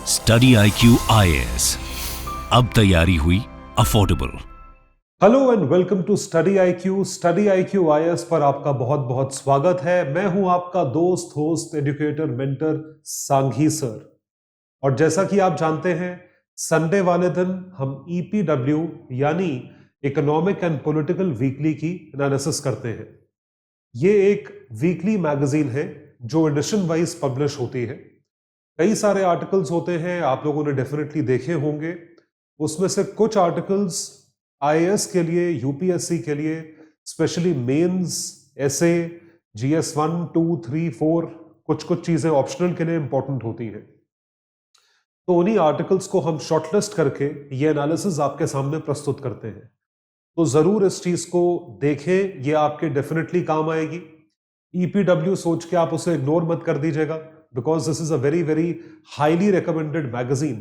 Study IQ IAS, अब तैयारी हुई affordable. Hello and welcome to study IQ IAS पर आपका बहुत बहुत स्वागत है। मैं हूं आपका दोस्त, host, educator, mentor Sanghi sir. और जैसा कि आप जानते हैं, संडे वाले दिन हम EPW यानी इकोनॉमिक एंड पॉलिटिकल वीकली की एनालिसिस करते हैं। ये एक वीकली मैगजीन है जो एडिशन वाइज पब्लिश होती है। कई सारे आर्टिकल्स होते हैं, आप लोगों ने डेफिनेटली देखे होंगे। उसमें से कुछ आर्टिकल्स IAS के लिए, UPSC के लिए, स्पेशली मेंस, एसए, GS 1, 2, 3, 4, कुछ चीजें ऑप्शनल के लिए इंपॉर्टेंट होती हैं। तो उन्हीं आर्टिकल्स को हम शॉर्टलिस्ट करके ये एनालिसिस आपके सामने प्रस्तुत करते हैं। तो जरूर इस चीज को देखें, ये आपके डेफिनेटली काम आएगी। EPW सोच के आप उसे इग्नोर मत कर दीजिएगा, because this is a very very highly recommended magazine.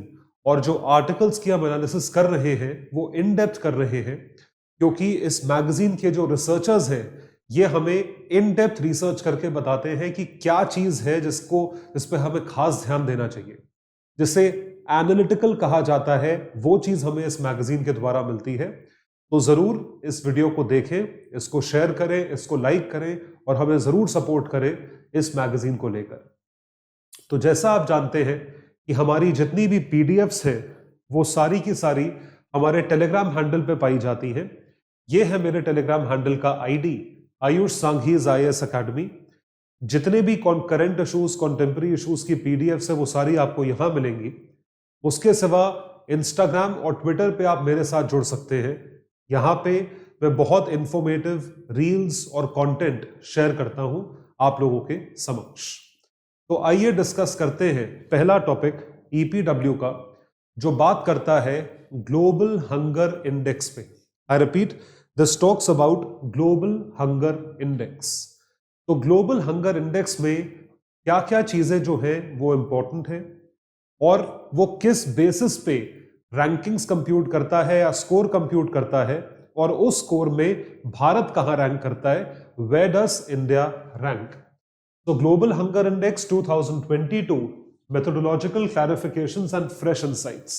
और जो आर्टिकल्स की हम एनालिसिस कर रहे हैं वो इन डेप्थ कर रहे हैं, क्योंकि इस मैगजीन के जो रिसर्चर्स हैं ये हमें इन डेप्थ रिसर्च करके बताते हैं कि क्या चीज है जिस पे हमें खास ध्यान देना चाहिए, जिसे एनालिटिकल कहा जाता है। वो चीज हमें इस मैगजीन के द्वारा मिलती है। तो जरूर इस वीडियो को देखें, इसको शेयर करें, इसको लाइक करें और हमें जरूर सपोर्ट करें इस मैगजीन को लेकर। तो जैसा आप जानते हैं कि हमारी जितनी भी PDFs हैं वो सारी की सारी हमारे टेलीग्राम हैंडल पे पाई जाती हैं। ये है मेरे टेलीग्राम हैंडल का ID, आयुष सांघीज IAS अकेडमी। जितने भी करंट इशूज, कॉन्टेम्पररी इशूज की PDFs है वो सारी आपको यहां मिलेंगी। उसके सिवा इंस्टाग्राम और ट्विटर पे आप मेरे साथ जुड़ सकते हैं। यहां पे मैं बहुत इंफॉर्मेटिव रील्स और कंटेंट शेयर करता हूं आप लोगों के समक्ष। तो आइए डिस्कस करते हैं पहला टॉपिक EPW का, जो बात करता है ग्लोबल हंगर इंडेक्स पे। I repeat, this talks about global hunger index. तो ग्लोबल हंगर इंडेक्स में क्या क्या चीजें जो हैं वो इंपॉर्टेंट है और वो किस बेसिस पे रैंकिंग्स कंप्यूट करता है या स्कोर कंप्यूट करता है, और उस स्कोर में भारत कहां रैंक करता है, वेयर डज इंडिया रैंक। तो global hunger index 2022 methodological clarifications and fresh insights,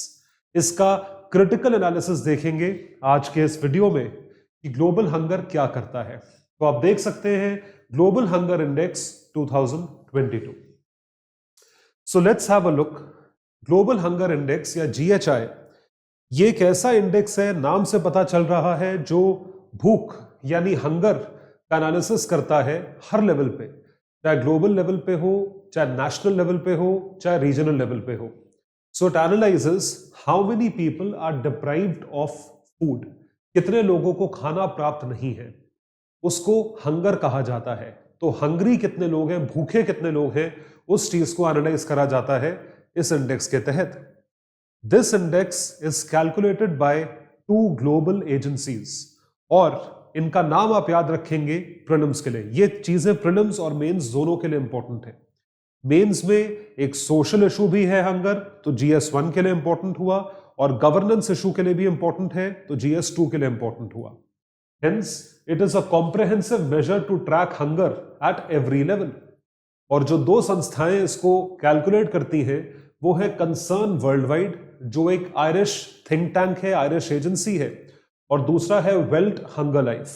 इसका क्रिटिकल एनालिसिस देखेंगे आज के इस वीडियो में कि ग्लोबल हंगर क्या करता है। तो आप देख सकते हैं global hunger index 2022। So let's have a look. Global hunger index या GHI ये एक ऐसा इंडेक्स है, नाम से पता चल रहा है, जो भूख यानी हंगर का एनालिसिस करता है हर लेवल पे, चाहे ग्लोबल लेवल पे हो, चाहे नेशनल लेवल पे हो, चाहे रीजनल लेवल पे हो। So it analyses how many people are deprived of food, कितने लोगों को खाना प्राप्त नहीं है, उसको हंगर कहा जाता है। तो हंगरी कितने लोग हैं, भूखे कितने लोग हैं, उस चीज को एनालाइज करा जाता है इस इंडेक्स के तहत। This index is calculated by 2 global agencies, और इनका नाम आप याद रखेंगे प्रीलिम्स के लिए। ये चीजें प्रीलिम्स और मेंस दोनों के लिए इंपॉर्टेंट है। मेंस में एक सोशल इशू भी है हंगर, तो GS 1 के लिए इंपॉर्टेंट हुआ, और गवर्नेंस इशू के लिए भी इंपॉर्टेंट है, तो GS 2 के लिए इंपॉर्टेंट हुआ। Hence, it is a comprehensive measure to track hunger at every level. और जो दो संस्थाएं इसको कैलकुलेट करती हैं वो है कंसर्न वर्ल्ड वाइड, जो एक आयरिश थिंक टैंक है, आयरिश एजेंसी है, और दूसरा है belt hunger life.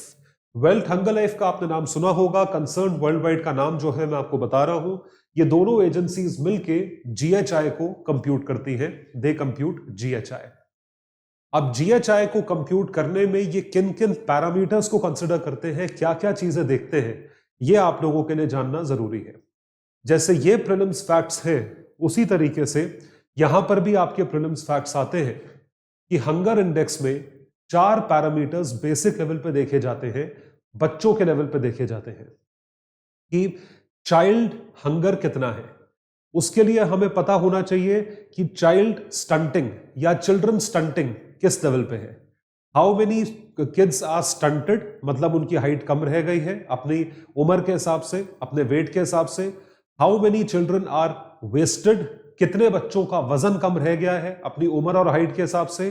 Belt hunger life का आपने नाम सुना होगा, कंसर्न वर्ल्ड वाइड का नाम जो है मैं आपको बता रहा हूं। ये दोनों एजेंसीज मिलके GHI को कंप्यूट करती हैं, दे कंप्यूट GHI। अब GHI को कंप्यूट करने में ये किन किन पैरामीटर्स को कंसिडर करते हैं, क्या क्या चीजें देखते हैं, ये आप लोगों के लिए जानना जरूरी है। जैसे ये प्रीलिम्स फैक्ट्स हैं, उसी तरीके से यहां पर भी आपके प्रीलिम्स फैक्ट्स आते हैं कि हंगर इंडेक्स में 4 पैरामीटर्स बेसिक लेवल पे देखे जाते हैं, बच्चों के लेवल पे देखे जाते हैं कि चाइल्ड हंगर कितना है। उसके लिए हमें पता होना चाहिए कि चाइल्ड स्टंटिंग या चिल्ड्रन स्टंटिंग किस लेवल पे है। How many kids are stunted, मतलब उनकी हाइट कम रह गई है अपनी उम्र के हिसाब से, अपने वेट के हिसाब से। How many children are wasted, कितने बच्चों का वजन कम रह गया है अपनी उम्र और हाइट के हिसाब से।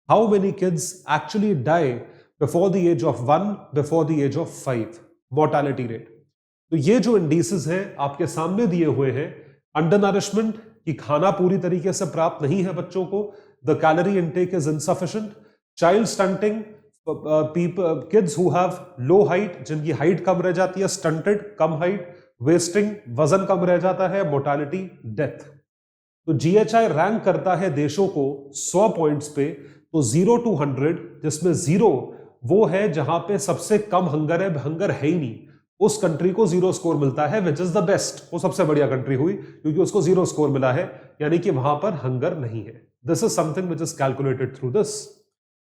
How many kids actually die before the age of 1, before the age of 5, mortality rate. तो ये जो इंडिसेस हैं आपके सामने दिए हुए हैं, अंडर नरिशमेंट कि खाना पूरी तरीके से प्राप्त नहीं है बच्चों को, the calorie intake is insufficient, child stunting, kids who have low height, जिनकी हाइट कम रह जाती है, स्टंटेड, कम हाइट, वेस्टिंग, वजन कम रह जाता है, मोर्टालिटी, डेथ। तो जीएचआई रैंक करता है देशों को 100 पॉइंट्स पे, तो 0 to 100, जिसमें 0 वो है जहां पे सबसे कम हंगर है, हंगर है ही नहीं, उस कंट्री को 0 स्कोर मिलता है, विच इज द बेस्ट, वो सबसे बढ़िया कंट्री हुई क्योंकि उसको 0 स्कोर मिला है, यानी कि वहां पर हंगर नहीं है। This is something which is calculated through this.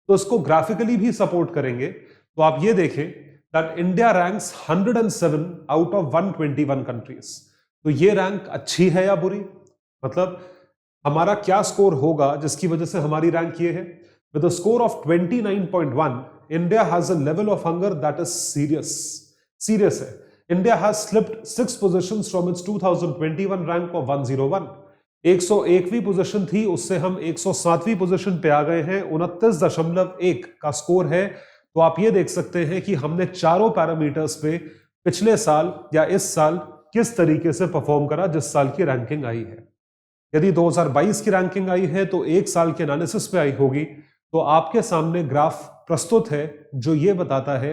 तो इसको ग्राफिकली भी सपोर्ट करेंगे तो आप ये देखें that India ranks 107 out of 121 countries. तो ये रैंक अच्छी है या बुरी, मतलब हमारा क्या स्कोर होगा जिसकी वजह से हमारी रैंक ये है। With a score of 29.1 India has a level of hunger that is serious है। India has slipped 6 positions from its 2021 rank of 101। 101वीं पोजीशन थी, उससे हम 107वीं पोजीशन पे आ गए हैं, 29.1 का स्कोर है। तो आप ये देख सकते हैं कि हमने चारों पैरामीटर्स पे पिछले साल या इस साल किस तरीके से परफॉर्म करा जिस साल की रैंकिंग आई है। यदि 2022 की रैंकिंग आई है तो एक साल के एनालिसिस पे आई होगी। तो आपके सामने ग्राफ प्रस्तुत है जो ये बताता है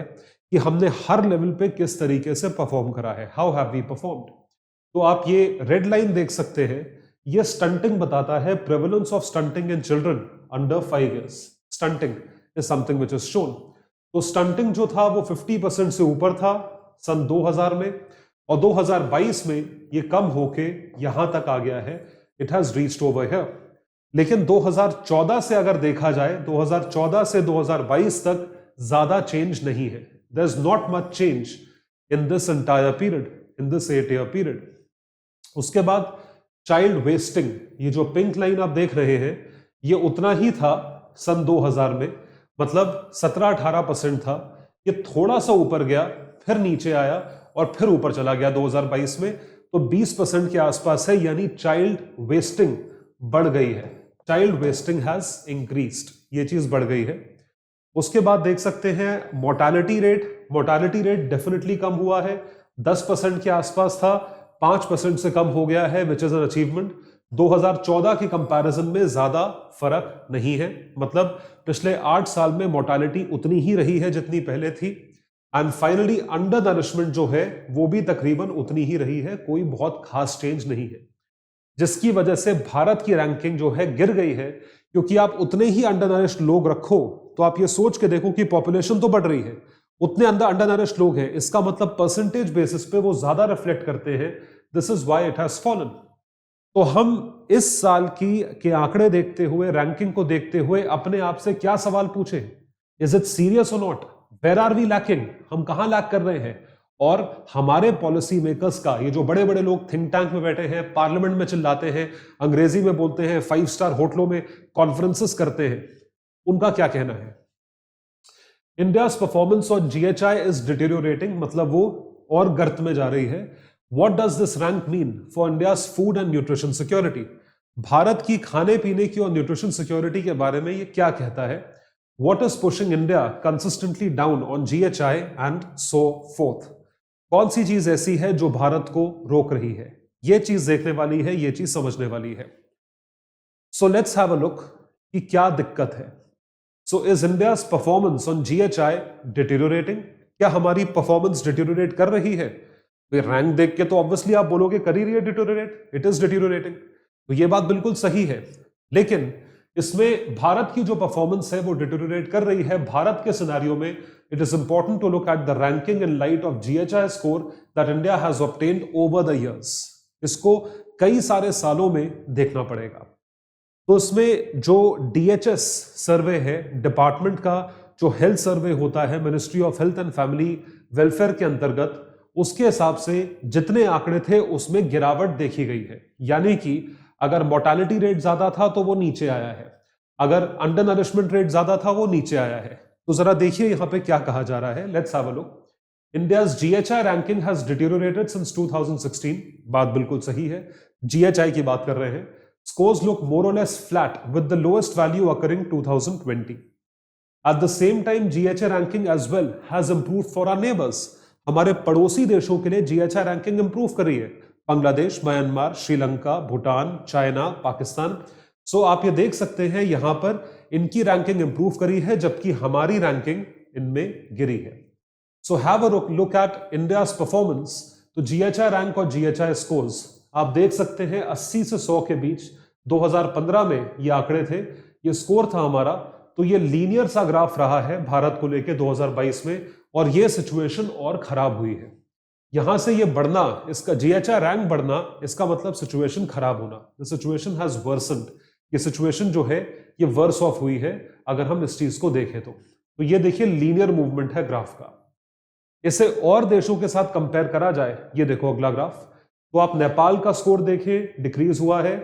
कि हमने हर लेवल पे किस तरीके से परफॉर्म करा है, हाउ हैव वी परफॉर्म्ड। तो आप ये रेड लाइन देख सकते हैं, ये स्टंटिंग बताता है, prevalence of stunting in children under 5 years। Stunting is something which is shown. तो स्टंटिंग जो था वो 50% से ऊपर था सन 2000 में, और 2022 में ये कम होके यहां तक आ गया है, it has reached over here. लेकिन 2014 से अगर देखा जाए, 2014 से 2022 तक ज्यादा चेंज नहीं है। There is not much change in this entire period, in this 8 year period. उसके बाद चाइल्ड वेस्टिंग, ये जो पिंक लाइन आप देख रहे हैं, ये उतना ही था सन 2000 में, मतलब 17-18% था। ये थोड़ा सा ऊपर गया, फिर नीचे आया और फिर ऊपर चला गया 2022 में, तो 20% के आसपास है, यानी चाइल्ड वेस्टिंग बढ़ गई है। चाइल्ड वेस्टिंग हैज इंक्रीज्ड, ये चीज बढ़ गई है। उसके बाद देख सकते हैं mortality rate, mortality rate definitely come हुआ है, 10% के आसपास था, 5% से कम हो गया है, विच इज एन अचीवमेंट। 2014 के कंपैरिजन में ज्यादा फर्क नहीं है, मतलब पिछले 8 साल में मोर्टालिटी उतनी ही रही है जितनी पहले थी। एंड फाइनली अंडर नरिशमेंट जो है वो भी तकरीबन उतनी ही रही है, कोई बहुत खास चेंज नहीं है, जिसकी वजह से भारत की रैंकिंग जो है गिर गई है। क्योंकि आप उतने ही अंडर नरिश्ड लोग रखो तो आप ये सोच के देखो कि पॉपुलेशन तो बढ़ रही है, उतने अंडर नरिश्ड लोग हैं, इसका मतलब परसेंटेज बेसिस पे वो ज्यादा रिफ्लेक्ट करते हैं। This is why it has fallen. तो हम इस साल के आंकड़े देखते हुए, रैंकिंग को देखते हुए अपने आप से क्या सवाल पूछे, इज इट सीरियस और not, where are we lacking, हम कहां लैक कर रहे हैं। और हमारे पॉलिसी मेकर्स का, ये जो बड़े बड़े लोग थिंक टैंक में बैठे हैं, पार्लियामेंट में चिल्लाते हैं, अंग्रेजी में बोलते हैं, 5 स्टार होटलों में कॉन्फ्रेंसेस करते हैं, उनका क्या कहना है। India's performance on GHI is deteriorating, मतलब वो और गर्त में जा रही है। What does this rank mean for India's food and nutrition security, Bharat की खाने पीने की और न्यूट्रिशन सिक्योरिटी के बारे में ये क्या कहता है। What is pushing India consistently down on GHI and so fourth, कौन सी चीज ऐसी है जो भारत को रोक रही है। ये चीज देखने वाली है, ये चीज समझने वाली है। So let's have a look कि क्या दिक्कत है। So is India's performance on GHI deteriorating, क्या हमारी परफॉर्मेंस डिटेरियोरेट कर रही है। रैंक देख के तो ऑब्वियसली आप बोलोगे कर ही रही है डिटेरियोरेट, इट इज डिटेरियोरेटिंग, तो ये बात बिल्कुल सही है। लेकिन इसमें भारत की जो परफॉर्मेंस है वो डिटेरियोरेट कर रही है। भारत के सिनेरियो में it is important to look at the ranking in light of GHI score that India has obtained over the years. इसको कई सारे सालों में देखना पड़ेगा। तो इसमें जो डीएचएस सर्वे है, डिपार्टमेंट का जो हेल्थ सर्वे होता है, ministry of health and family welfare के अंतर्गत, उसके हिसाब से जितने आंकड़े थे उसमें गिरावट देखी गई है। यानी कि अगर मोर्टालिटी रेट ज्यादा था तो वो नीचे आया है, अगर अंडर नरिशमेंट रेट ज्यादा था वो नीचे आया है। तो जरा देखिए यहां पे क्या कहा जा रहा है, let's have a look. India's GHI ranking has deteriorated since 2016, बात बिल्कुल सही है, जीएचआई की बात कर रहे हैं। Scores look more or less flat with the lowest value occurring 2020. At the same time, GHI ranking as well has improved for our neighbors. हमारे पड़ोसी देशों के लिए GHI रैंकिंग इंप्रूव कर रही है। Bangladesh, Myanmar, Sri Lanka, Bhutan, China, Pakistan. So आप ये देख सकते हैं यहां पर इनकी रैंकिंग इंप्रूव करी है, जबकि हमारी रैंकिंग इनमें गिरी है। सो have a look eight India's performance. तो जीएचआई रैंक और जीएचआई स्कोर्स आप देख सकते हैं 80 से 100 के बीच 2015 में ये आंकड़े थे, ये स्कोर था हमारा। तो ये लीनियर सा ग्राफ रहा है भारत को लेके 2022 में, और ये सिचुएशन और खराब हुई है। यहां से ये बढ़ना, इसका जीएचआई रैंक बढ़ना, इसका मतलब सिचुएशन खराब होना। The situation has worsened. ये सिचुएशन जो है ये वर्स ऑफ हुई है अगर हम इस चीज को देखें तो ये देखिए लीनियर मूवमेंट है ग्राफ का। इसे और देशों के साथ कंपेयर करा जाए, ये देखो अगला ग्राफ। तो आप नेपाल का स्कोर देखें, डिक्रीज हुआ है।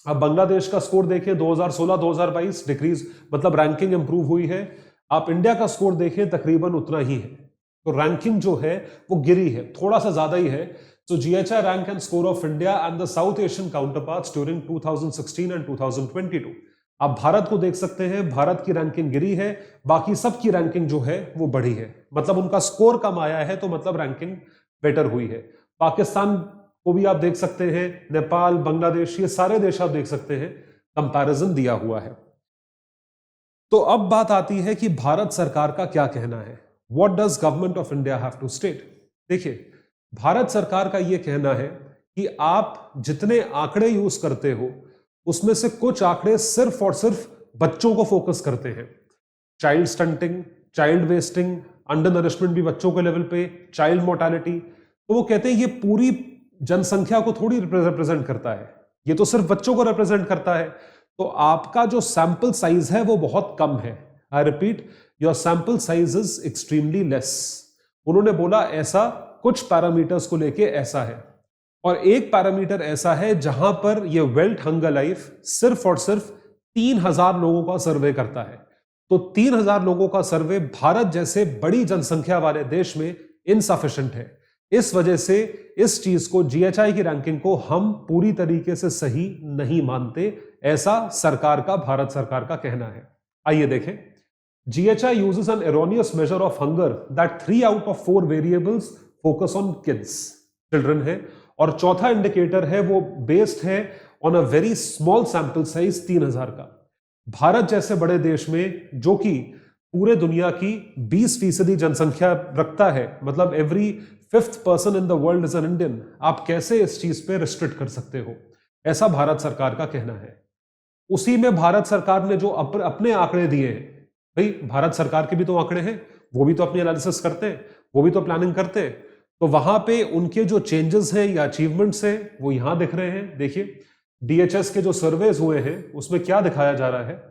आप बांग्लादेश का स्कोर देखें 2016-2022, डिक्रीज मतलब रैंकिंग इंप्रूव हुई है। आप इंडिया का स्कोर देखें तकरीबन उतना ही है। तो रैंकिंग जो है वो गिरी है, थोड़ा सा ज्यादा ही है। So GHI rank and score of India and the South Asian counterparts during 2016 and 2022. आप भारत को देख सकते हैं, भारत की रैंकिंग गिरी है, बाकी सब की रैंकिंग जो है वो बढ़ी है। मतलब उनका स्कोर कम आया है, तो मतलब रैंकिंग बेटर हुई है। पाकिस्तान को भी आप देख सकते हैं, नेपाल, बांग्लादेश, ये सारे देश आप देख सकते हैं, कंपैरिजन दिया हुआ है। तो अब बात आती है कि भारत सरकार का क्या कहना है। What does government of India have to state. देखिए, भारत सरकार का यह कहना है कि आप जितने आंकड़े यूज करते हो उसमें से कुछ आंकड़े सिर्फ और सिर्फ बच्चों को फोकस करते हैं। Child stunting, child wasting, under nourishment भी बच्चों के लेवल पे, चाइल्ड मोर्टेलिटी। तो वो कहते हैं ये पूरी जनसंख्या को थोड़ी रिप्रेजेंट करता है, ये तो सिर्फ बच्चों को रिप्रेजेंट करता है। तो आपका जो सैंपल साइज है वो बहुत कम है। I repeat, your sample size is extremely less. उन्होंने बोला ऐसा कुछ पैरामीटर्स को लेके ऐसा है, और एक पैरामीटर ऐसा है जहां पर ये वेल्थ हंगर लाइफ सिर्फ और सिर्फ 3000 लोगों का सर्वे करता है। तो 3000 लोगों का सर्वे भारत जैसे बड़ी जनसंख्या वाले देश में इनसफिशिएंट है। इस वजह से इस चीज को, जीएचआई की रैंकिंग को हम पूरी तरीके से सही नहीं मानते, ऐसा सरकार का, भारत सरकार का कहना है। आइए देखें। GHI uses an erroneous measure of hunger that 3 out of 4 variables focus on kids, children है, और चौथा इंडिकेटर है वो बेस्ड है on a very small sample size 3000 का। भारत जैसे बड़े देश में जो कि पूरे दुनिया की 20% जनसंख्या रखता है, मतलब every 5th person in the world is an Indian, आप कैसे इस चीज पे रिस्ट्रिक्ट कर सकते हो, ऐसा भारत सरकार का कहना है। उसी में भारत सरकार ने जो अपने आंकड़े दिए हैं, भाई भारत सरकार के भी तो आंकड़े हैं, वो भी तो अपनी एनालिसिस करते हैं, वो भी तो प्लानिंग करते हैं। तो वहां पे उनके जो चेंजेस हैं या अचीवमेंट्स हैं वो यहां दिख रहे हैं। देखिए, डीएचएस के जो सर्वेज हुए हैं उसमें क्या दिखाया जा रहा है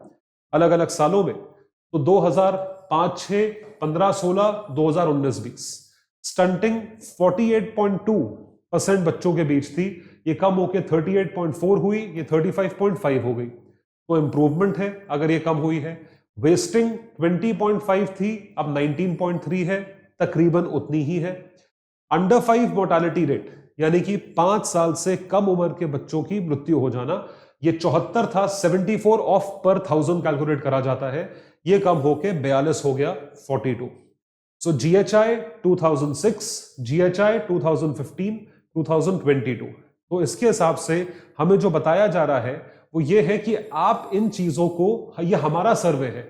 अलग अलग सालों में। तो 2005, 6, 15, 16, 2019, 20 स्टंटिंग 48.2% बच्चों के बीच थी, ये कम होकर 38.4 हुई, ये 35.5 हो गई। तो इंप्रूवमेंट है अगर ये कम हुई है। वेस्टिंग 20.5 थी, अब 19.3 है, तकरीबन उतनी ही है। अंडर 5 मोर्टेलिटी रेट, यानी कि 5 साल से कम उम्र के बच्चों की मृत्यु हो जाना, ये 74 था, 74 ऑफ पर 1000 कैलकुलेट करा जाता है, ये कम होके 42 हो गया, 42। सो GHI 2006, GHI 2015, 2022। तो इसके हिसाब से हमें जो बताया जा रहा है वो ये है कि आप इन चीजों को, ये हमारा सर्वे है,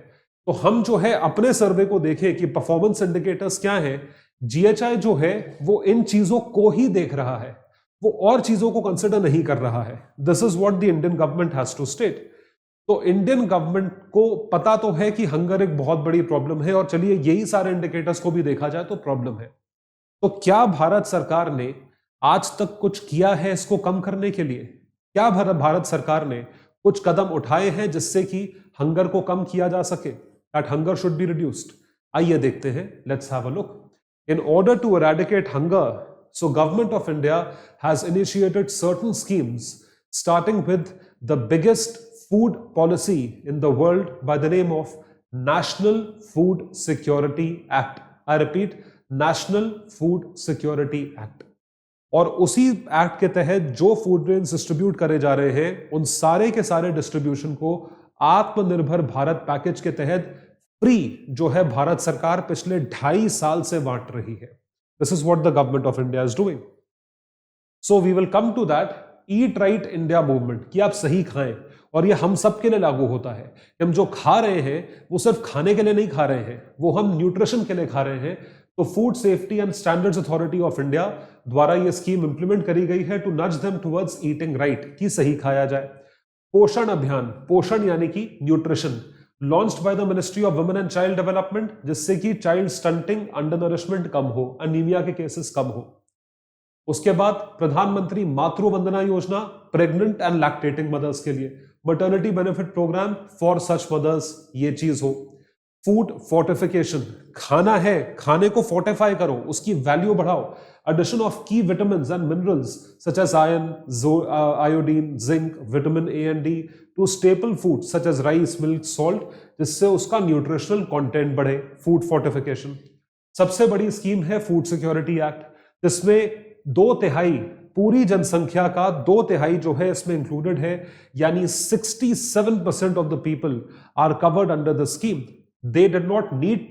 तो हम जो है अपने सर्वे को देखें कि परफॉर्मेंस इंडिकेटर्स क्या हैं। GHI जो है वो इन चीजों को ही देख रहा है, वो और चीजों को कंसिडर नहीं कर रहा है। This is what the Indian government has to state. तो इंडियन गवर्नमेंट को पता तो है कि हंगर एक बहुत बड़ी प्रॉब्लम है, और चलिए यही सारे इंडिकेटर्स को भी देखा जाए तो प्रॉब्लम है। तो क्या भारत सरकार ने आज तक कुछ किया है इसको कम करने के लिए? क्या भारत सरकार ने कुछ कदम उठाए हैं जिससे कि हंगर को कम किया जा सके, that hunger should be reduced? आइए देखते हैं, let's have a look. In order to eradicate hunger, so Government of India has initiated certain schemes, starting with the biggest food policy in the world by the name of National Food Security Act. I repeat, National Food Security Act. और उसी act के तहत जो food grains distribute करे जा रहे हैं, उन सारे के सारे डिस्ट्रीब्यूशन को आत्मनिर्भर भारत पैकेज के तहत फ्री जो है भारत सरकार पिछले 2.5 साल से बांट रही है। This is what the government of India is doing. So we will come to that eat right India movement, कि आप सही खाएं, और ये हम सब के लिए लागू होता है कि हम जो खा रहे हैं वो सिर्फ खाने के लिए नहीं खा रहे हैं, वो हम न्यूट्रिशन के लिए खा रहे हैं। तो food safety and standards authority of India द्वारा ये स्कीम इंप्लीमेंट करी गई है टू नज देम टुवर्ड्स ईटिंग राइट, कि सही खाया जाए। पोषण अभियान, पोषण यानी कि nutrition, launched by the ministry of women and child development, जिससे कि चाइल्ड स्टंटिंग, अंडर नरिशमेंट कम हो, अनीमिया के केसेस कम हो। उसके बाद प्रधानमंत्री मातृ Vandana Yojana, pregnant and lactating mothers के लिए, maternity benefit programme for such mothers, ये चीज हो। फूड फोर्टिफिकेशन, खाना है, खाने को फोर्टिफाई करो, उसकी वैल्यू बढ़ाओ। Addition of key vitamins and minerals such as iron, iodine, zinc, vitamin A and D to staple foods such as rice, milk, salt, जिससे उसका न्यूट्रिशनल कंटेंट बढ़े। Food fortification. सबसे बड़ी स्कीम है फूड सिक्योरिटी एक्ट, जिसमें 2/3 पूरी जनसंख्या का 2/3 जो है इसमें इंक्लूडेड है, यानी 67% of the people are covered under the scheme. They did not need,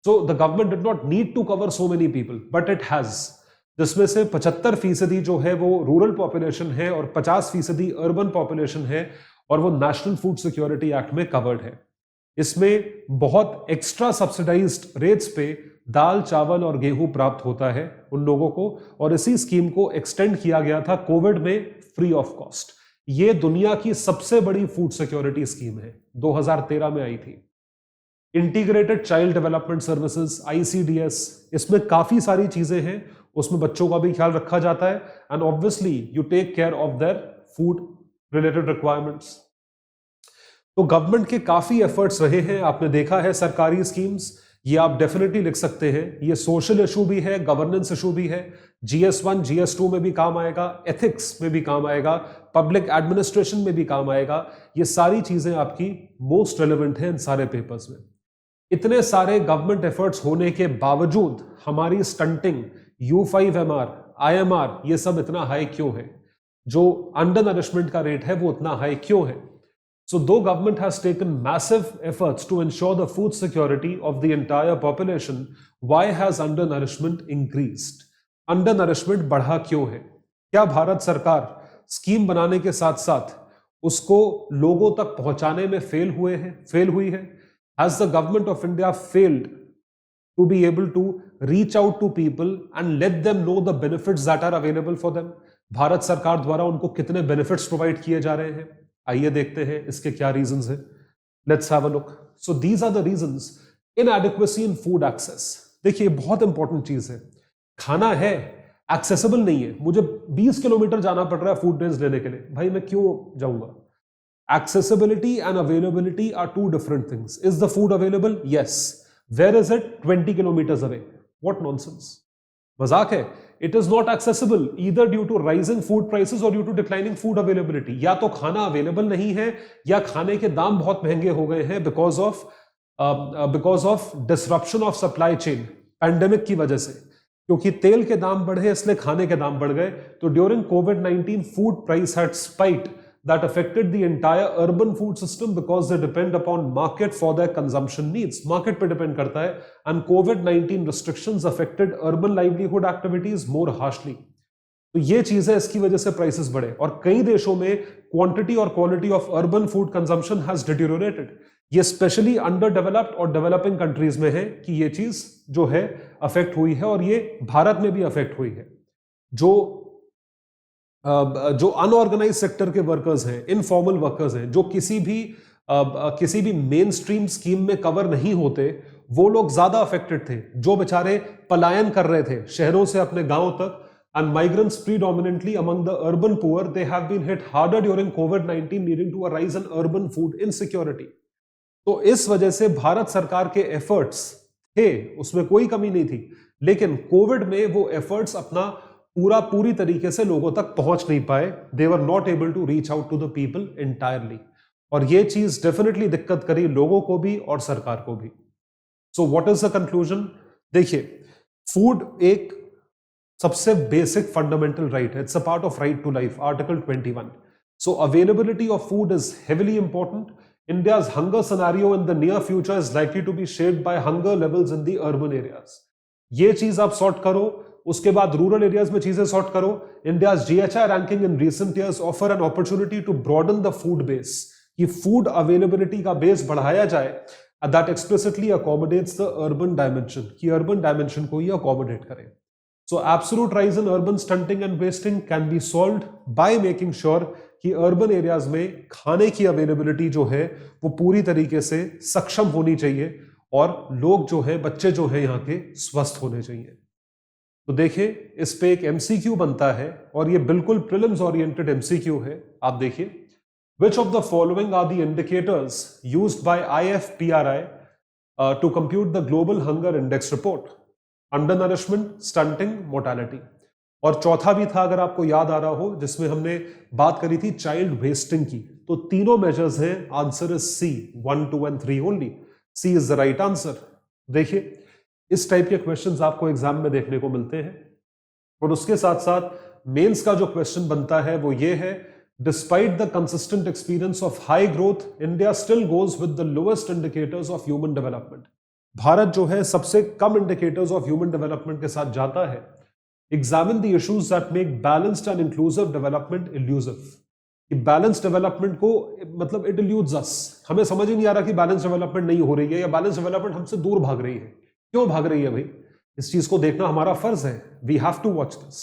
so the government did not need to cover so many people, but it has, जिसमें से 75% जो है वो रूरल पॉपुलेशन है और 50% अर्बन पॉपुलेशन है, और वो नेशनल फूड सिक्योरिटी एक्ट में कवर्ड है। इसमें बहुत एक्स्ट्रा सब्सिडाइज्ड रेट्स पे दाल, चावल और गेहूं प्राप्त होता है उन लोगों को, और इसी स्कीम को एक्सटेंड किया गया था कोविड में फ्री ऑफ कॉस्ट। ये दुनिया की सबसे बड़ी फूड सिक्योरिटी स्कीम है, 2013 में आई थी। Integrated child development services, ICDS, इसमें काफी सारी चीजें हैं, उसमें बच्चों का भी ख्याल रखा जाता है, and obviously you take care of their food related requirements. तो गवर्नमेंट के काफी एफर्ट्स रहे हैं, आपने देखा है सरकारी स्कीम्स, ये आप डेफिनेटली लिख सकते हैं। ये सोशल इशू भी है, गवर्नेंस इशू भी है, GS1 GS2 में भी काम आएगा, एथिक्स में भी काम आएगा, पब्लिक एडमिनिस्ट्रेशन में भी काम आएगा। ये सारी चीजें आपकी मोस्ट रेलेवेंट हैं इन सारे पेपर्स में। इतने सारे गवर्नमेंट एफर्ट्स होने के बावजूद हमारी स्टंटिंग, U5MR, IMR, ये सब इतना हाई क्यों है? जो अंडर नरिशमेंट का रेट है वो इतना हाई क्यों है? So though government has taken massive efforts to ensure the food security of the entire population, why has undernourishment increased? Undernourishment बढ़ा क्यों है? क्या भारत सरकार स्कीम बनाने के साथ साथ उसको लोगों तक पहुंचाने में फेल हुई है? Has the government of India failed to be able to reach out to people and let them know the benefits that are available for them? Bharat सरकार द्वारा उनको कितने बेनिफिट्स प्रोवाइड किए जा रहे हैं? आइए देखते हैं इसके क्या रीजंस हैं। Let's have a look. So these are the reasons. Inadequacy in food access, देखिए बहुत इंपॉर्टेंट चीज है। खाना है, एक्सेसिबल नहीं है, मुझे 20 किलोमीटर जाना पड़ रहा है फूड ग्रेन्स लेने के लिए, भाई मैं क्यों जाऊंगा? Accessibility and availability are two different things. Is the food available? Yes. Where is it? 20 kilometers away. What nonsense. मजाक है। It is not accessible either due to rising food prices or due to declining food availability. या तो खाना available नहीं है या खाने के दाम बहुत महंगे हो गए हैं because of disruption of supply chain, pandemic की वजह से। क्योंकि तेल के दाम बढ़े इसलिए खाने के दाम बढ़ गए। तो during COVID-19 food price had spiked that affected the entire urban food system because they depend upon market for their consumption needs. Market पे depend करता है, and COVID-19 restrictions affected urban livelihood activities more harshly. तो ये चीज है, इसकी वजह से प्राइसेस बढ़े, और कई देशों में क्वांटिटी और quality of urban food consumption has deteriorated. ये स्पेशली अंडर डेवलप्ड और डेवलपिंग कंट्रीज में है कि ये चीज जो है अफेक्ट हुई है, और ये भारत में भी अफेक्ट हुई है। जो अनऑर्गेनाइज सेक्टर के वर्कर्स हैं, इनफॉर्मल वर्कर्स हैं, जो किसी भी मेन स्ट्रीम स्कीम में कवर नहीं होते, वो लोग ज्यादा अफेक्टेड थे। जो बेचारे पलायन कर रहे थे शहरों से अपने गांव तक, and migrants predominantly among the urban poor, they have been hit harder during COVID-19, leading to a rise in urban food insecurity. तो इस वजह से भारत सरकार के एफर्ट्स थे, उसमें कोई कमी नहीं थी, लेकिन कोविड में वो एफर्ट्स अपना पूरी तरीके से लोगों तक पहुंच नहीं पाए। They were not able to reach out to the people entirely, और ये चीज डेफिनेटली दिक्कत करी लोगों को भी और सरकार को भी। So what is the conclusion? देखिए, फूड एक सबसे बेसिक फंडामेंटल राइट है। It's a part of right to life, article 21। So availability of food is heavily important. India's hunger scenario in the near future is likely to be shaped by hunger levels in the urban areas. ये चीज आप sort करो उसके बाद rural areas में चीजें sort करो। India's GHI ranking in recent years offer an opportunity to broaden the food base, कि फूड अवेलेबिलिटी का बेस बढ़ाया जाए, that explicitly accommodates the urban dimension, कि अर्बन डायमेंशन को ही अकोमोडेट करे। So absolute rise in urban stunting and wasting can be solved by making sure कि urban areas में खाने की अवेलेबिलिटी जो है वो पूरी तरीके से सक्षम होनी चाहिए और लोग जो है, बच्चे जो है यहाँ के स्वस्थ होने चाहिए। तो देखिए इस पे एक एमसीक्यू बनता है और ये बिल्कुल प्रीलिम्स ओरिएंटेड एमसीक्यू है। आप देखिए, which of the following are the indicators used by IFPRI to compute the global hunger index report? Undernourishment, stunting, mortality. और चौथा भी था अगर आपको याद आ रहा हो, जिसमें हमने बात करी थी चाइल्ड वेस्टिंग की। तो तीनों मेजर्स हैं, answer is C, 1, 2 and 3 only. C is the right answer. देखिए इस टाइप के क्वेश्चंस आपको एग्जाम में देखने को मिलते हैं। और उसके साथ साथ मेंस का जो क्वेश्चन बनता है वो ये है, despite the consistent experience of high growth, India still goes with the lowest indicators of human development. Bharat जो है सबसे कम इंडिकेटर्स ऑफ ह्यूमन डेवलपमेंट के साथ जाता है। Examine the issues that make balanced and inclusive development elusive, कि balance development को मतलब इट इल्यूड्स अस, हमें समझ ही नहीं आ रहा कि बैलेंस डेवलपमेंट नहीं हो रही है या बैलेंस डेवलपमेंट हमसे दूर भाग रही है। क्यों भाग रही है भाई? इस चीज को देखना हमारा फर्ज है। We have to watch this.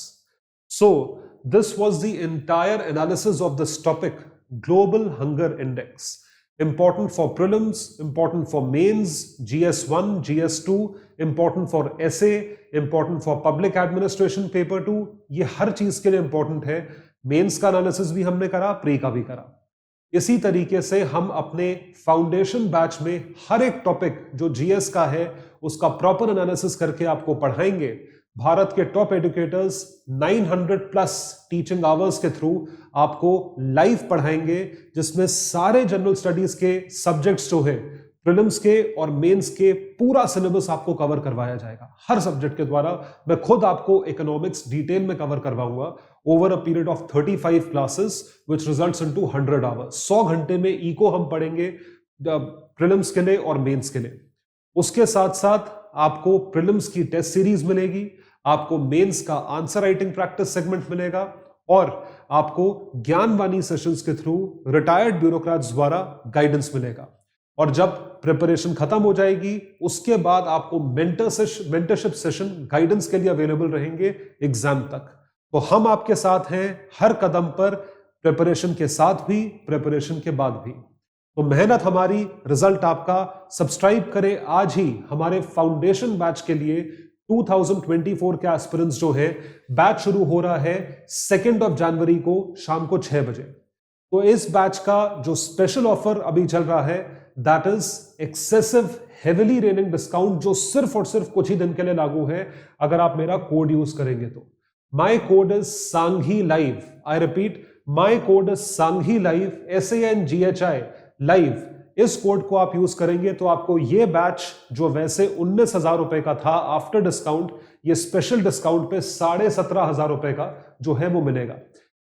So this was the entire analysis of this topic, global hunger index. Important for prelims, important for mains, GS1, GS2, important for essay, important for public administration paper 2, ये हर चीज के लिए important है। Mains का analysis भी हमने करा, pre का भी करा। इसी तरीके से हम अपने फाउंडेशन बैच में हर एक टॉपिक जो जीएस का है उसका प्रॉपर एनालिसिस करके आपको पढ़ाएंगे। भारत के top educators 900 plus teaching hours के थ्रू आपको लाइव पढ़ाएंगे, जिसमें सारे जनरल स्टडीज के सब्जेक्ट्स जो है, प्रीलिम्स के और मेंस के पूरा सिलेबस आपको कवर करवाया जाएगा हर सब्जेक्ट के द्वारा। मैं खुद आपको इकोनॉमिक्स डिटेल में कवर करवाऊंगा over a period of 35 classes which results into 100 hours. 100 घंटे में इको हम पढ़ेंगे प्रीलिम्स के लिए और मेंस के लिए। उसके साथ साथ आपको प्रीलिम्स की टेस्ट सीरीज मिलेगी, आपको मेंस का आंसर राइटिंग प्रैक्टिस सेगमेंट मिलेगा और आपको ज्ञानवाणी सेशंस के थ्रू रिटायर्ड ब्यूरोक्रेट्स द्वारा गाइडेंस मिलेगा। और जब प्रिपरेशन खत्म हो जाएगी उसके बाद आपको मेंटरशिप सेशन गाइडेंस के लिए अवेलेबल रहेंगे एग्जाम तक। तो हम आपके साथ हैं हर कदम पर, प्रिपरेशन के साथ भी, प्रिपरेशन के बाद भी। तो मेहनत हमारी, रिजल्ट आपका। सब्सक्राइब करें आज ही हमारे फाउंडेशन बैच के लिए। 2024 के एस्पिरेंट्स जो है, बैच शुरू हो रहा है 2 जनवरी को शाम को 6 बजे। तो इस बैच का जो स्पेशल ऑफर अभी चल रहा है, that is excessive heavily raining discount, जो सिर्फ और सिर्फ कुछ ही दिन के लिए लागू है अगर आप मेरा कोड यूज करेंगे तो। My code is Sanghi live. I repeat, my code is Sanghi live, SANGHI live. इस कोड को आप यूज करेंगे तो आपको ये बैच जो वैसे 19,000 रुपए का था आफ्टर डिस्काउंट, ये स्पेशल डिस्काउंट पे 17,500 रुपए का जो है वो मिलेगा।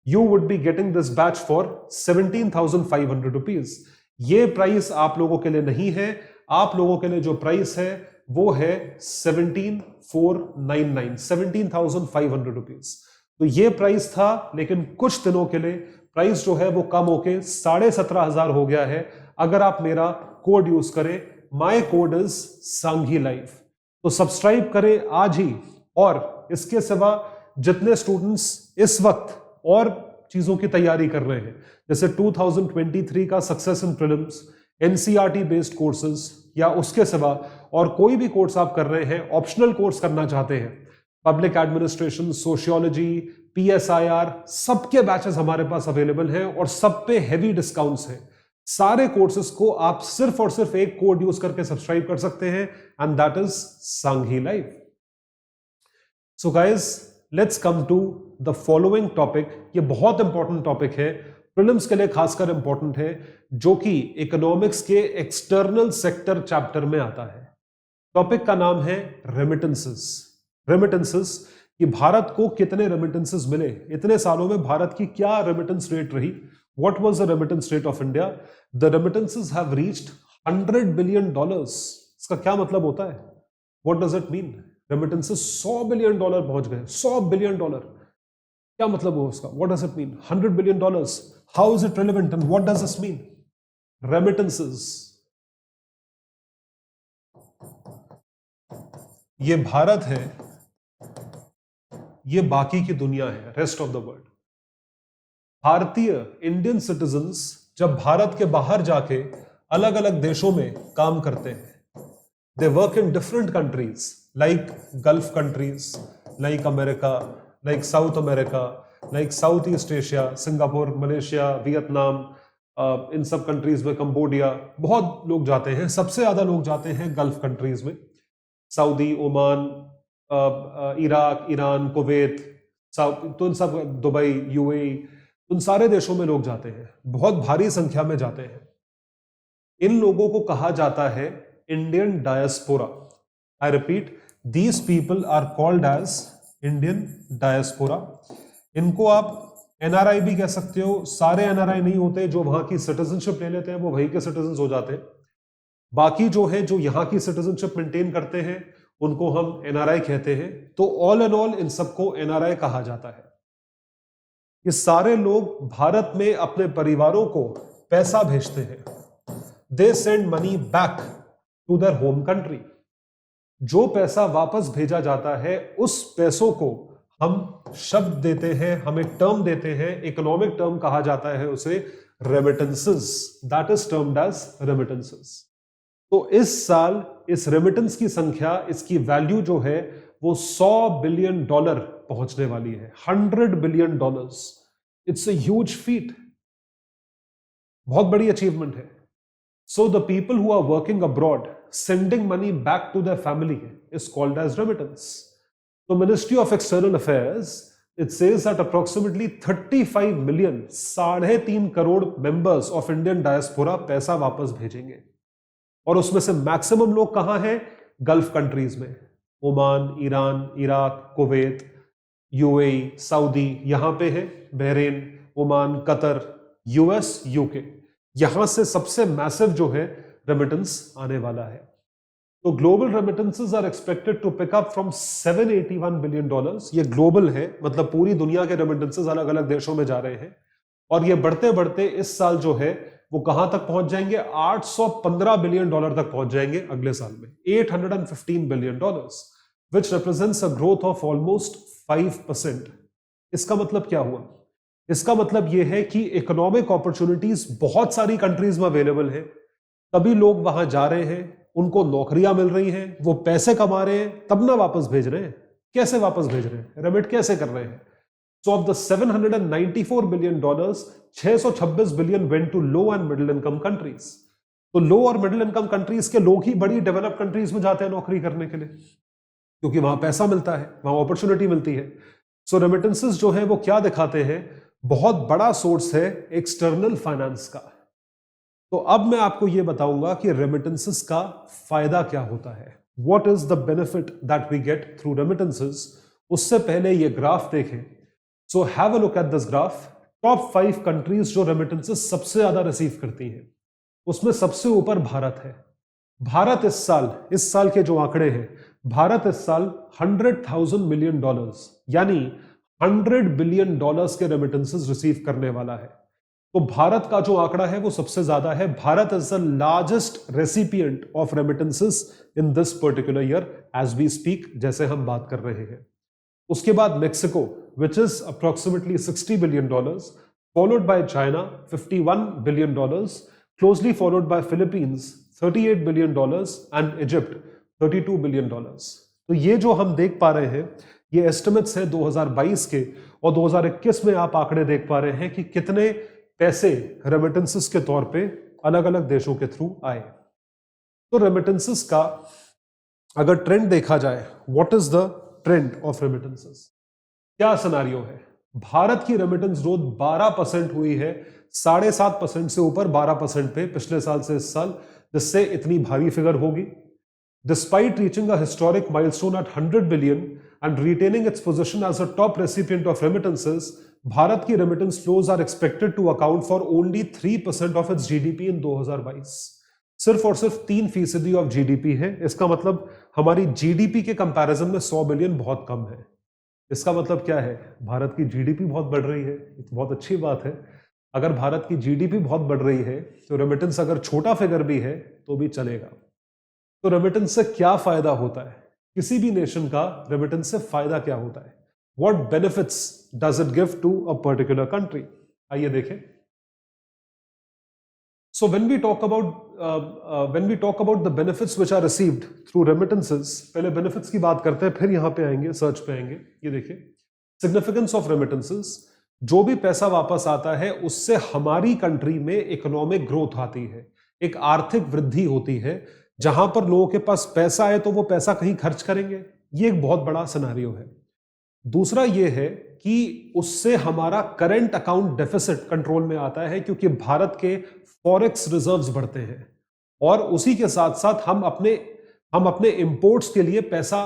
You would be getting this batch for 17,500 rupees. ये प्राइस आप लोगों के लिए नहीं है, आप लोगों के लिए जो प्राइस है वो है 17,499, 17,500 रुपीज। तो ये प्राइस था, लेकिन कुछ दिनों के लिए प्राइस जो है वो कम होके 17,500 हो गया है अगर आप मेरा कोड यूज करें। My code is Sanghi live. तो सब्सक्राइब करें आज ही। और इसके सिवा जितने स्टूडेंट्स इस वक्त और चीजों की तैयारी कर रहे हैं, जैसे 2023 का success in prelims, NCERT based courses, या उसके सिवा और कोई भी कोर्स आप कर रहे हैं, ऑप्शनल कोर्स करना चाहते हैं, पब्लिक एडमिनिस्ट्रेशन, सोशियोलॉजी, PSIR, सबके बैचेस हमारे पास अवेलेबल हैं और सब पे हेवी डिस्काउंट्स हैं। सारे कोर्सेज को आप सिर्फ और सिर्फ एक कोड यूज करके सब्सक्राइब कर सकते हैं, and that is Sanghi live. So guys, let's come to the following topic. ये बहुत इंपॉर्टेंट टॉपिक है, प्रीलिम्स के लिए खासकर इंपॉर्टेंट है, जो कि इकोनॉमिक्स के एक्सटर्नल सेक्टर चैप्टर में आता है। टॉपिक का नाम है रेमिटेंसेस। रेमिटेंसेस, कि भारत को कितने रेमिटेंसेस मिले, इतने सालों में भारत की क्या रेमिटेंस रेट रही। What was the remittance rate of India? The remittances have reached $100 billion. इसका क्या मतलब होता है? What does it mean? Remittances $100 billion पहुंच गए। $100 बिलियन, क्या मतलब हुआ उसका? What does it mean? $100 billion, how is it relevant and what does this mean? Remittances, ये भारत है, ये बाकी की दुनिया है, रेस्ट ऑफ द वर्ल्ड। भारतीय इंडियन सिटीजन्स जब भारत के बाहर जाके अलग अलग देशों में काम करते हैं, they work in different countries like Gulf countries, like America, like South America, like South East Asia, Singapore, Malaysia, Vietnam, इन सब कंट्रीज में, कंबोडिया, बहुत लोग जाते हैं। सबसे ज्यादा लोग जाते हैं गल्फ कंट्रीज में, Saudi, Oman, Iraq, Iran, Kuwait, तो इन सब, दुबई, यूएई, उन सारे देशों में लोग जाते हैं, बहुत भारी संख्या में जाते हैं। इन लोगों को कहा जाता है Indian diaspora. I repeat, these people are called as Indian diaspora. इनको आप एनआरआई भी कह सकते हो। सारे एनआरआई नहीं होते, जो वहां की सिटीजनशिप ले लेते हैं वो वहीं के सिटीजन हो जाते हैं। बाकी जो है, जो यहां की सिटीजनशिप मेंटेन करते हैं, उनको हम एनआरआई कहते हैं। तो ऑल एंड ऑल इन सबको एनआरआई कहा जाता है। ये सारे लोग भारत में अपने परिवारों को पैसा भेजते हैं। They send money back to their home country. जो पैसा वापस भेजा जाता है, उस पैसों को हम शब्द देते हैं, हम एक टर्म देते हैं, इकोनॉमिक टर्म कहा जाता है उसे remittances. That is termed as remittances. तो इस साल इस रेमिटेंस की संख्या, इसकी वैल्यू जो है वो $100 बिलियन पहुंचने वाली है। $100 billion. It's a huge feat, बहुत बड़ी अचीवमेंट है। So the people who are working abroad sending money back to their family is called as remittance. तो ministry of external affairs, it says that approximately 35 million, 3.5 crore members of Indian diaspora पैसा वापस भेजेंगे। और उसमें से maximum लोग कहां हैं? गल्फ कंट्रीज में, Oman, Iran, Iraq, Kuwait, UAE, Saudi, यहां पे है, Bahrain, Oman, Qatar, US, UK. यहां से सबसे मैसिव जो है रेमिटेंस आने वाला है। तो global remittances are expected to pick up from $781 billion. ये ग्लोबल है, मतलब पूरी दुनिया के रेमिटेंसेस अलग अलग देशों में जा रहे हैं। और ये बढ़ते बढ़ते इस साल जो है वो कहां तक पहुंच जाएंगे? $815 बिलियन तक पहुंच जाएंगे अगले साल में। $815 billion, which represents a growth of almost 5%. इसका मतलब क्या हुआ? इसका मतलब यह है कि इकोनॉमिक अपॉर्चुनिटीज बहुत सारी कंट्रीज में अवेलेबल है, तभी लोग वहां जा रहे हैं, उनको नौकरियां मिल रही हैं, वो पैसे कमा रहे हैं, तब ना वापस भेज रहे हैं। कैसे वापस भेज रहे हैं? रेमिट कैसे कर रहे हैं? So of the $794 billion, $626 billion went to low and middle income countries. तो लो और मिडिल इनकम कंट्रीज के लोग ही बड़ी डेवलप्ड कंट्रीज में जाते हैं नौकरी करने के लिए, क्योंकि वहां पैसा मिलता है, वहां अपॉर्चुनिटी मिलती है। सो रेमिटेंसेस जो है वो क्या दिखाते हैं? बहुत बड़ा सोर्स है एक्सटर्नल फाइनेंस का। तो अब मैं आपको यह बताऊंगा कि रेमिटेंसेस का फायदा क्या होता है। What is the benefit that we get through remittances. उससे पहले ये ग्राफ देखें। So have a look at this graph. Top 5 countries जो रेमिटेंसेस सबसे ज्यादा रिसीव करती हैं, उसमें सबसे ऊपर भारत है। भारत इस साल के जो आंकड़े हैं, भारत इस साल $100,000 मिलियन यानी $100 बिलियन के रेमिटेंसेस रिसीव करने वाला है। तो भारत का जो आंकड़ा है वो सबसे ज्यादा है। Bharat is the largest recipient of remittances in this particular year as we speak, जैसे हम बात कर रहे हैं। उसके बाद Mexico which is approximately $60 billion, followed by China $51 billion, closely followed by Philippines $38 billion and Egypt $32 billion. तो ये जो हम देख पा रहे हैं ये एस्टिमेट्स है 2022 के, और 2021 में आप आंकड़े देख पा रहे हैं कि कितने पैसे रेमिटेंसेस के तौर पे अलग अलग देशों के थ्रू आए। तो रेमिटेंसेस का अगर ट्रेंड देखा जाए, what is the trend of remittances, क्या सिनेरियो है? भारत की रेमिटेंस ग्रोथ 12% हुई है, 7.5% से ऊपर 12% पे पिछले साल से इस साल, जिससे इतनी भारी फिगर होगी। Despite reaching a historic milestone at $100 billion and retaining its position as a top recipient of remittances, Bharat की remittance flows are expected to account for only 3% of its GDP in 2022. सिर्फ और सिर्फ 3% ऑफ जीडीपी है। इसका मतलब हमारी GDP के comparison में 100 बिलियन बहुत कम है। इसका मतलब क्या है? भारत की जीडीपी बहुत बढ़ रही है, ये तो बहुत अच्छी बात है। अगर भारत की जीडीपी बहुत बढ़ रही है तो रेमिटेंस अगर छोटा फिगर भी है तो भी चलेगा। तो रेमिटेंस से क्या फायदा होता है? किसी भी नेशन का रेमिटेंस से फायदा क्या होता है? What benefits does it give to a particular country? आइए देखें। So when we talk about the benefits which are received through remittances, पहले benefits की बात करते हैं, फिर यहां पे आएंगे, सर्च पे आएंगे। ये देखिए, significance of remittances, जो भी पैसा वापस आता है उससे हमारी कंट्री में इकोनॉमिक ग्रोथ आती है, एक आर्थिक वृद्धि होती है। जहां पर लोगों के पास पैसा है तो वो पैसा कहीं खर्च करेंगे, ये एक बहुत बड़ा सिनेरियो है। दूसरा ये है कि उससे हमारा करंट अकाउंट डेफिसिट कंट्रोल में आता है, क्योंकि भारत के फॉरेक्स रिजर्व्स बढ़ते हैं और उसी के साथ साथ हम अपने इंपोर्ट्स के लिए पैसा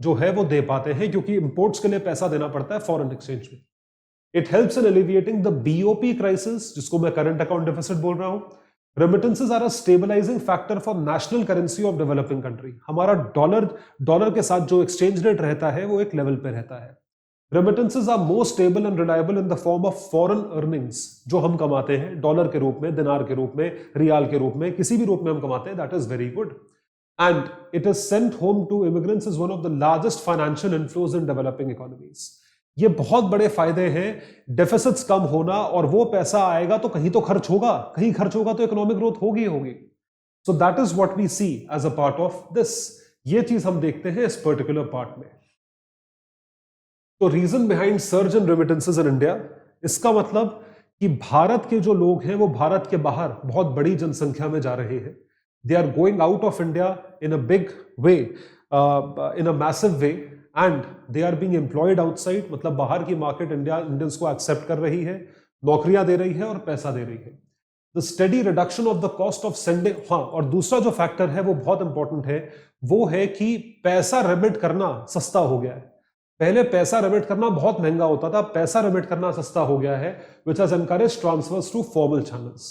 जो है वो दे पाते हैं, क्योंकि इंपोर्ट्स के लिए पैसा देना पड़ता है फॉरेन एक्सचेंज में। It helps in alleviating the BOP crisis, जिसको मैं करंट अकाउंट डेफिसिट बोल रहा हूं। Remittances are a stabilizing factor for national currency of developing country. हमारा डॉलर के साथ जो एक्सचेंज रेट रहता है वो एक लेवल पे रहता है। Remittances are more stable and reliable in the form of foreign earnings, जो हम कमाते हैं डॉलर के रूप में, दिनार के रूप में, रियाल के रूप में, किसी भी रूप में हम कमाते हैं, that is very good. And it is sent home to immigrants is one of the largest financial inflows in developing economies. ये बहुत बड़े फायदे हैं, डेफिसिट्स कम होना, और वो पैसा आएगा तो कहीं तो खर्च होगा, कहीं खर्च होगा तो इकोनॉमिक ग्रोथ होगी होगी। So that is what we see as a part of this. ये चीज हम देखते हैं इस पर्टिकुलर पार्ट में। तो reason behind surge in remittances in India, इसका मतलब कि भारत के जो लोग हैं वो भारत के बाहर बहुत बड़ी जनसंख्या में जा रहे हैं। They are going out of India in a big way, in a massive way, and they are being employed outside. मतलब बाहर की मार्केट इंडियंस को एक्सेप्ट कर रही है, नौकरियां दे रही है और पैसा दे रही है। The study reduction of the cost of sending, हाँ, और दूसरा जो फैक्टर है वो बहुत इंपॉर्टेंट है, वो है कि पैसा रेमिट करना सस्ता हो गया है। पहले पैसा रेमिट करना बहुत महंगा होता था, पैसा रेमिट करना सस्ता हो गया है, which has encouraged transfers to formal channels.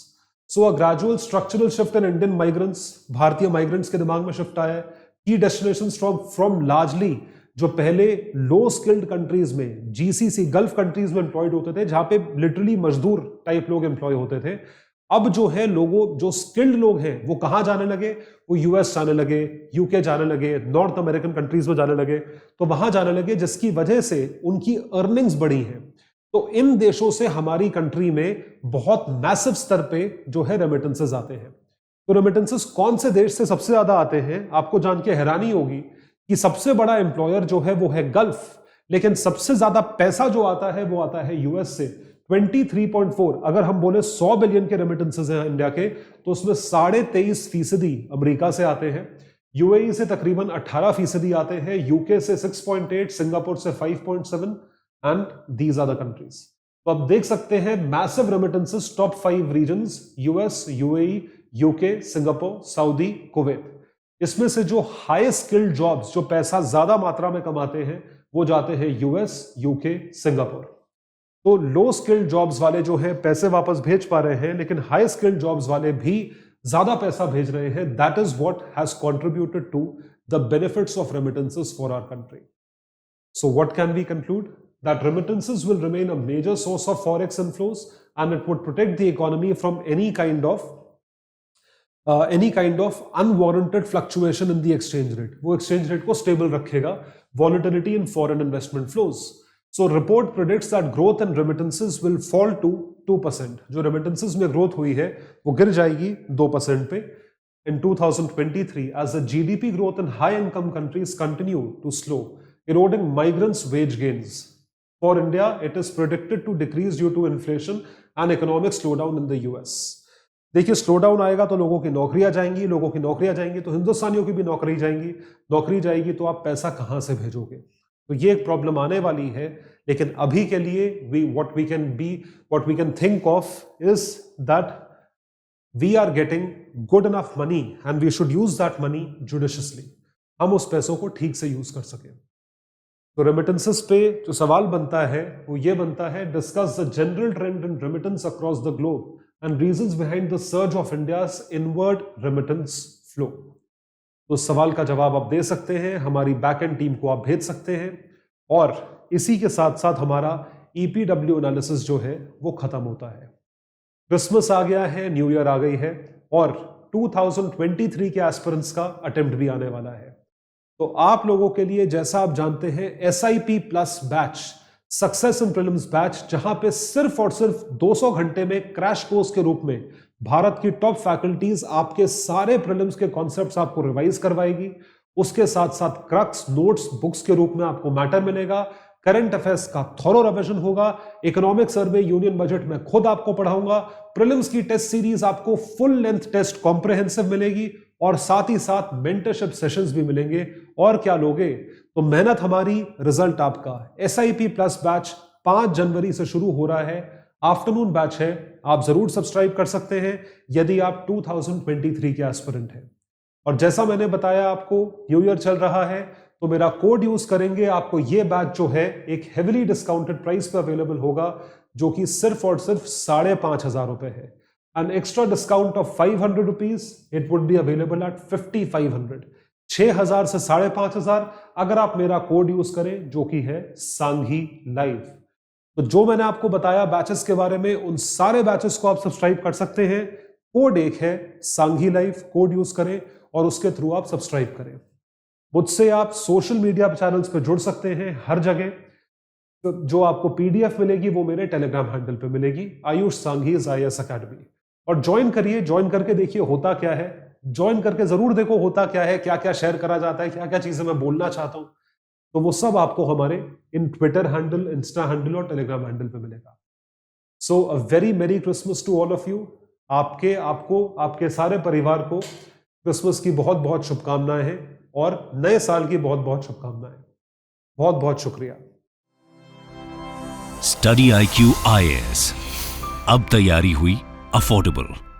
So a gradual structural shift in Indian migrants, भारतीय माइग्रेंट्स के दिमाग में शिफ्ट आया है। Key destinations from largely, जो पहले लो स्किल्ड कंट्रीज में, जीसीसी गल्फ कंट्रीज में एम्प्लॉयड होते थे, जहां पे लिटरली मजदूर टाइप लोग एम्प्लॉय होते थे, अब जो है लोगों, जो स्किल्ड लोग हैं वो कहां जाने लगे? वो यूएस जाने लगे, यूके जाने लगे, नॉर्थ अमेरिकन कंट्रीज में जाने लगे, तो वहां जाने लगे, जिसकी वजह से उनकी अर्निंग्स बढ़ी हैं। तो इन देशों से हमारी कंट्री में बहुत मैसिव स्तर पे जो है रेमिटेंसेस आते हैं। तो रेमिटेंसेस कौन से देश से सबसे ज्यादा आते हैं? आपको जान के हैरानी होगी कि सबसे बड़ा एम्प्लॉयर जो है वो है गल्फ, लेकिन सबसे ज्यादा पैसा जो आता है वो आता है यूएस से। 23.4, अगर हम बोले 100 बिलियन के रेमिटेंसेस हैं इंडिया के, तो उसमें 23.5% अमेरिका से आते हैं, यूएई से तकरीबन 18% आते हैं, यूके से 6.8, सिंगापुर से 5.7, and these are the countries. तो आप देख सकते हैं massive remittances, top 5 regions, US, UAE, UK, Singapore, Saudi, Kuwait. इसमें से जो हाई स्किल्ड जॉब्स, जो पैसा ज्यादा मात्रा में कमाते हैं, वो जाते हैं यूएस, यूके, सिंगापुर। तो लो स्किल्ड जॉब्स वाले जो है पैसे वापस भेज पा रहे हैं, लेकिन हाई स्किल्ड जॉब्स वाले भी ज्यादा पैसा भेज रहे हैं। That is what has contributed to the benefits of remittances for our country. So what can we conclude? That remittances will remain a major source of forex inflows, and it would protect the economy from any kind of unwarranted fluctuation in the exchange rate. वो exchange rate को stable रखेगा। Volatility in foreign investment flows. So report predicts that growth in remittances will fall to 2%. जो remittances में growth हुई है वो गिर जाएगी 2% पे in 2023 as the GDP growth in high income countries continue to slow, eroding migrants' wage gains. For India, it is predicted to decrease due to inflation and economic slowdown in the US. देखिए, slow down आएगा तो लोगों की नौकरियां जाएंगी, लोगों की नौकरियां जाएंगी तो हिंदुस्तानियों की भी नौकरी जाएंगी, नौकरी जाएगी तो आप पैसा कहां से भेजोगे? तो ये एक प्रॉब्लम आने वाली है। लेकिन अभी के लिए what we can think of is that we are getting good enough money and we should use that money judiciously. हम उस पैसों को ठीक से यूज कर सकें। तो रेमिटेंसेस पे जो सवाल बनता है वो ये बनता है, discuss the general trend in remittance across the globe and reasons behind the surge of India's inward remittance flow. तो सवाल का जवाब आप दे सकते हैं, हमारी बैक एंड टीम को आप भेज सकते हैं, और इसी के साथ साथ हमारा EPW एनालिसिस जो है वो खत्म होता है। क्रिसमस आ गया है, न्यू ईयर आ गई है, और 2023 के एस्पिरेंट्स का अटेम्प्ट भी आने वाला है। तो आप लोगों के लिए, जैसा आप जानते हैं, SIP plus batch, success in prelims batch, जहां पे सिर्फ और सिर्फ 200 घंटे में क्रैश कोर्स के रूप में भारत की टॉप फैकल्टीज आपके सारे प्रीलिम्स के कॉन्सेप्ट्स आपको रिवाइज करवाएगी। उसके साथ साथ क्रक्स नोट्स बुक्स के रूप में आपको मैटर मिलेगा, करंट अफेयर्स का थॉरो रिवीजन होगा, इकोनॉमिक सर्वे, यूनियन बजट में खुद आपको पढ़ाऊंगा, प्रीलिम्स की टेस्ट सीरीज आपको फुल लेंथ टेस्ट कॉम्प्रिहेंसिव मिलेगी, और साथ ही साथ मेंटरशिप सेशंस भी मिलेंगे। और क्या लोगे? तो मेहनत हमारी, रिजल्ट आपका। SIP प्लस बैच 5 जनवरी से शुरू हो रहा है, आफ्टरनून बैच है, आप जरूर सब्सक्राइब कर सकते हैं यदि आप 2023 के एस्पिरेंट हैं। और जैसा मैंने बताया आपको, न्यू ईयर चल रहा है, तो मेरा कोड यूज करेंगे, आपको ये बैच जो है एक हेविली डिस्काउंटेड प्राइस पे अवेलेबल होगा, जो कि सिर्फ और सिर्फ 5,500 रुपए है। An extra discount of 500 rupees, it would be available at 5,500. 6,000 से 5,500 अगर आप मेरा कोड यूज करें, जो कि है सांघी लाइव। तो जो मैंने आपको बताया बैचेस के बारे में, उन सारे बैचेस को आप सब्सक्राइब कर सकते हैं। कोड एक है सांघी लाइव, कोड यूज करें और उसके थ्रू आप सब्सक्राइब करें। मुझसे आप सोशल मीडिया चैनल्स पे जुड़ सकते हैं, हर जगह। तो जो आपको PDF मिलेगी वो मेरे टेलीग्राम हैंडल पे मिलेगी, आयुष सांघीज IAS अकेडमी। और ज्वाइन करिए, ज्वाइन करके देखिए होता क्या है, ज्वाइन करके जरूर देखो होता क्या है, क्या क्या शेयर करा जाता है, क्या क्या चीजें मैं बोलना चाहता हूं, तो वो सब आपको हमारे इन ट्विटर हैंडल, इंस्टा हैंडल और टेलीग्राम हैंडल पे मिलेगा। So a very merry Christmas to all of you. आपको आपके सारे परिवार को क्रिसमस की बहुत बहुत शुभकामनाएं हैं, और नए साल की बहुत बहुत शुभकामनाएं। बहुत बहुत शुक्रिया। स्टडी IQ IAS, अब तैयारी हुई अफोर्डेबल।